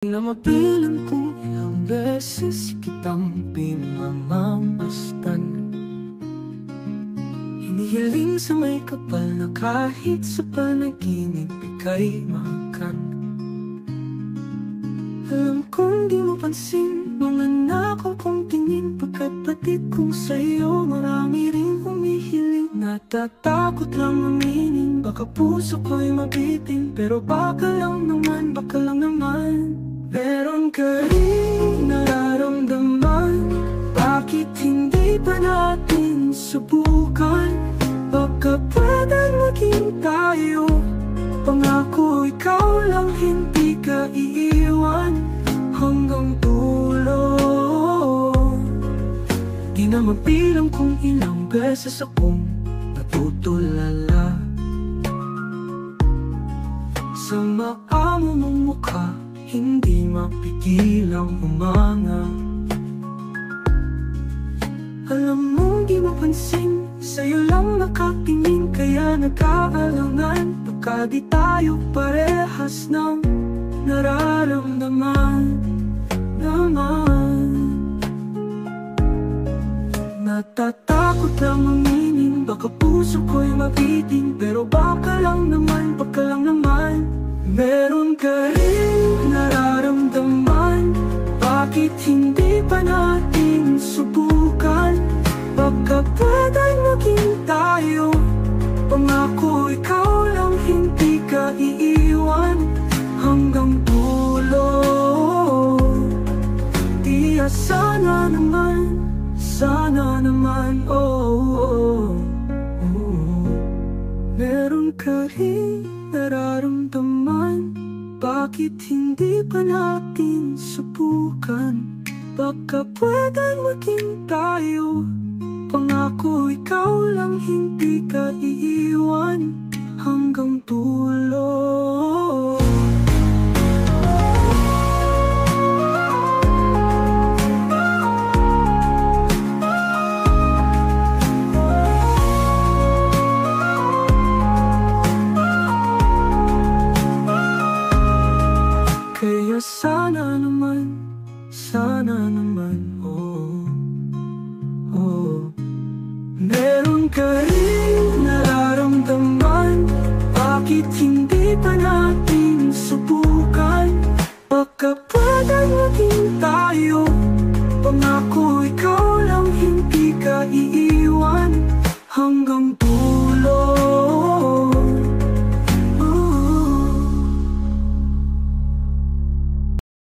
Na mapilang kung ilang beses kitang pinamamastan. Hinihiling sa may kapal na kahit sa panaginip ika'y maangkat. Alam kong di mo pansin mga nakaw kong tingin, pagkat batid kong sa'yo marami rin humihiling. Natatakot lang aminin, baka puso ko'y mabitin, pero baka lang naman, baka lang naman. Meron ka rin nararamdaman, bakit hindi pa natin subukan? Baka pwedeng maging tayo, pangako ikaw lang hindi ka iiwan hanggang dulo. Di na mabilang kung ilang beses akong natutulala sa maamo mong mukha, hindi mapigilang humanga. Alam mong di mapansin, sa'yo lang nakatingin, kaya nag-aalangan. Baka di tayo parehas ng nararamdaman naman. Natatakot lang aminin, baka puso ko'y mabitin, pero baka lang naman, baka lang naman. Meron ka rin nararamdaman, bakit hindi pa natin subukan? Baka pwedeng maging tayo, pangako ikaw lang hindi ka iiwan hanggang dulo. Di sana naman, oh. Meron ka rin nararamdaman, bakit hindi pa natin subukan? Baka pwedeng maging tayo, pangako ikaw lang hindi ka iiwan hanggang dulo. Kaya sana naman, oh. Meron ka rin nararamdaman, bakit hindi pa natin subukan? Baka pwedeng maging tayo, pangako ikaw lang hindi